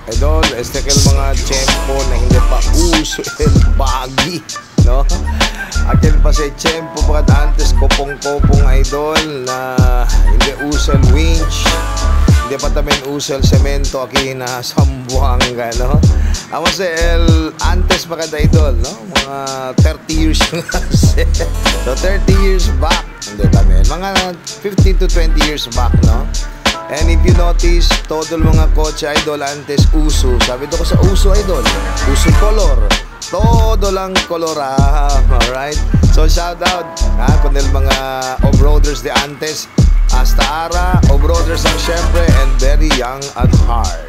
Idol, este kayo mga tiyempo na hindi pa uso el bagi, no? Akin pa sa tiyempo bakat antes kopong-kopong idol na hindi uso el winch, hindi pa tamin uso el semento aki na sambuanga, no? Amo sa el antes bakat idol, no? Mga 30 years kasi. So 30 years back, hindi tamin. Mga 15 to 20 years back, no? And if you notice, todo mga kotse idol antes uso. Sabi ko sa uso idol, uso color. Todo lang colora. Alright? So shout out kung mga off-roaders de antes. Hasta ara, off-roaders ang syempre and very young at hard.